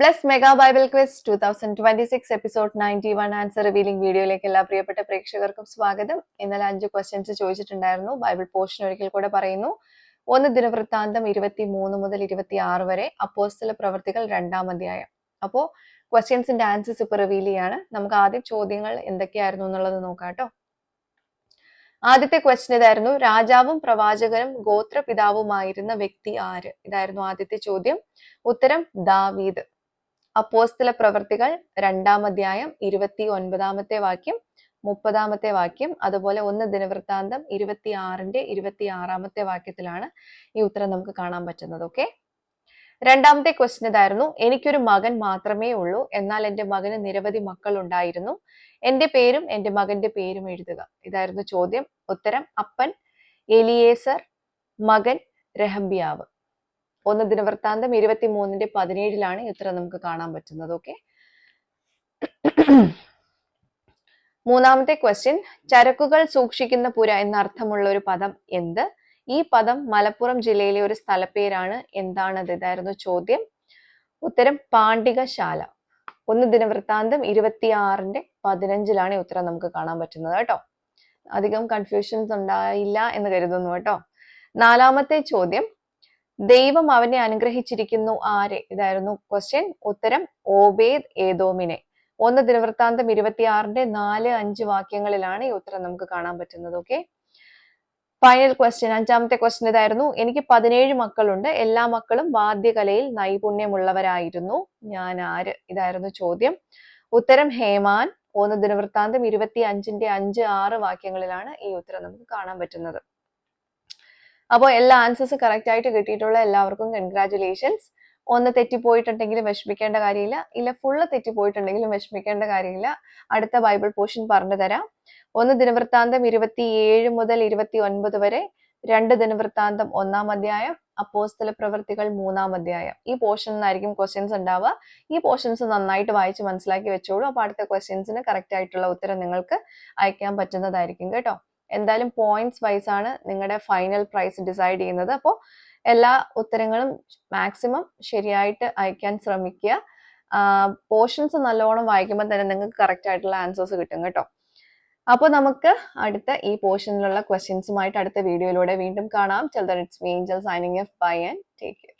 Plus mega Bible quiz 2026 episode 91 answer revealing വീഡിയോയിലേക്ക് എല്ലാ പ്രിയപ്പെട്ട പ്രേക്ഷകർക്കും സ്വാഗതം. ഇന്നലെ 5 ക്വസ്റ്റ്യൻസ് ചോദിച്ചിട്ടുണ്ടായിരുന്നു. ബൈബിൾ പോർഷൻ ഒരിക്കൽ കൂടെ പറയുന്നു. 1 ദിനവൃത്താന്തം 23 മുതൽ 26 വരെ, അപ്പോസ്തല പ്രവർത്തികൾ 2-ാം അധ്യായം. അപ്പോൾ ക്വസ്റ്റ്യൻസിന്റെ ആൻസേഴ്സ് ഇപ്പൊ റിവീൽ ചെയ്യാണ്. നമുക്ക് ആദ്യം ചോദ്യങ്ങൾ എന്തൊക്കെയായിരുന്നു എന്നുള്ളത് നോക്കാം കേട്ടോ. ആദ്യത്തെ ക്വസ്റ്റ്യൻ ഇതായിരുന്നു, രാജാവും പ്രവാചകനും ഗോത്രപിതാവുമായിരുന്ന വ്യക്തി ആര്? ഇതായിരുന്നു ആദ്യത്തെ ചോദ്യം. ഉത്തരം ദാവീദ്. അപ്പോസ്തല പ്രവർത്തികൾ 2-ാം അധ്യായം 29-ാമത്തെ വാക്യം, 30-ാമത്തെ വാക്യം, അതുപോലെ 1 ദിനവൃത്താന്തം 26-ന്റെ 26-ാമത്തെ വാക്യത്തിലാണ് ഈ ഉത്തരം നമുക്ക് കാണാൻ പറ്റുന്നത്. ഓക്കെ. രണ്ടാമത്തെ ക്വസ്റ്റ്യൻ ഇതായിരുന്നു, എനിക്കൊരു മകൻ മാത്രമേ ഉള്ളൂ, എന്നാൽ എൻ്റെ മകന് നിരവധി മക്കൾ ഉണ്ടായിരുന്നു. എൻ്റെ പേരും എൻ്റെ മകന്റെ പേരും എഴുതുക. ഇതായിരുന്നു ചോദ്യം. ഉത്തരം അപ്പൻ എലിയേസർ, മകൻ രഹബ്യാവ്. 1 ദിനവൃത്താന്തം 23-ന്റെ 17-ലാണ് ഈ ഉത്തരം നമുക്ക് കാണാൻ പറ്റുന്നത്. ഓക്കെ. മൂന്നാമത്തെ ക്വസ്റ്റ്യൻ, ചരക്കുകൾ സൂക്ഷിക്കുന്ന പുര എന്നർത്ഥമുള്ള ഒരു പദം എന്ത്? ഈ പദം മലപ്പുറം ജില്ലയിലെ ഒരു സ്ഥലപ്പേരാണ്. എന്താണത്? ഇതായിരുന്നു ചോദ്യം. ഉത്തരം പാണ്ഡികശാല. 1 ദിനവൃത്താന്തം 26-ന്റെ 15-ലാണ് ഈ ഉത്തരം നമുക്ക് കാണാൻ പറ്റുന്നത് കേട്ടോ. അധികം കൺഫ്യൂഷൻസ് ഉണ്ടായില്ല എന്ന് കരുതുന്നു കേട്ടോ. നാലാമത്തെ ചോദ്യം, ദൈവം അവനെ അനുഗ്രഹിച്ചിരിക്കുന്നു ആരെ? ഇതായിരുന്നു ക്വസ്റ്റ്യൻ. ഉത്തരം ഓബേദ് ഏദോമിനെ. 1 ദിനവൃത്താന്തം 26-ന്റെ 4-5 വാക്യങ്ങളിലാണ് ഈ ഉത്തരം നമുക്ക് കാണാൻ പറ്റുന്നത്. ഓക്കെ. ഫൈനൽ ക്വസ്റ്റ്യൻ, അഞ്ചാമത്തെ ക്വസ്റ്റ്യൻ ഇതായിരുന്നു, എനിക്ക് 17 മക്കളുണ്ട്, എല്ലാ മക്കളും വാദ്യകലയിൽ നൈപുണ്യമുള്ളവരായിരുന്നു, ഞാൻ ആര്? ഇതായിരുന്നു ചോദ്യം. ഉത്തരം ഹേമാൻ. 1 ദിനവൃത്താന്തം 25-ന്റെ 5-6 വാക്യങ്ങളിലാണ് ഈ ഉത്തരം നമുക്ക് കാണാൻ പറ്റുന്നത്. അപ്പോൾ എല്ലാ ആൻസേഴ്സ് കറക്റ്റ് ആയിട്ട് കിട്ടിയിട്ടുള്ള എല്ലാവർക്കും കൺഗ്രാറ്റുലേഷൻസ്. ഒന്ന് തെറ്റിപ്പോയിട്ടുണ്ടെങ്കിലും വിഷമിക്കേണ്ട കാര്യമില്ല, ഇല്ല ഫുള്ള് തെറ്റിപ്പോയിട്ടുണ്ടെങ്കിലും വിഷമിക്കേണ്ട കാര്യമില്ല. അടുത്ത ബൈബിൾ പോർഷൻ പറഞ്ഞു തരാം. 1 ദിനവൃത്താന്തം 27 മുതൽ 29 വരെ, 2 ദിനവൃത്താന്തം 1-ാം അധ്യായം, അപ്പോസ്തല പ്രവർത്തികൾ 3-ാം അധ്യായം. ഈ പോർഷനിലായിരിക്കും ക്വസ്റ്റ്യൻസ് ഉണ്ടാവുക. ഈ പോർഷൻസ് നന്നായിട്ട് വായിച്ച് മനസ്സിലാക്കി വെച്ചോളൂ. അപ്പൊ അടുത്ത ക്വസ്റ്റ്യൻസിന് കറക്റ്റ് ആയിട്ടുള്ള ഉത്തരം നിങ്ങൾക്ക് അയക്കാൻ പറ്റുന്നതായിരിക്കും കേട്ടോ. എന്തായാലും പോയിന്റ്സ് വൈസ് ആണ് നിങ്ങളുടെ ഫൈനൽ പ്രൈസ് ഡിസൈഡ് ചെയ്യുന്നത്. അപ്പോൾ എല്ലാ ഉത്തരങ്ങളും മാക്സിമം ശരിയായിട്ട് അയക്കാൻ ശ്രമിക്കുക. പോർഷൻസ് നല്ലോണം വായിക്കുമ്പോൾ തന്നെ നിങ്ങൾക്ക് കറക്റ്റ് ആയിട്ടുള്ള ആൻസേഴ്സ് കിട്ടും കേട്ടോ. അപ്പോൾ നമുക്ക് അടുത്ത ഈ പോർഷനിലുള്ള ക്വസ്റ്റ്യൻസുമായിട്ട് അടുത്ത വീഡിയോയിലൂടെ വീണ്ടും കാണാം. Till then, it's me, Angel, signing off. Bye and take care.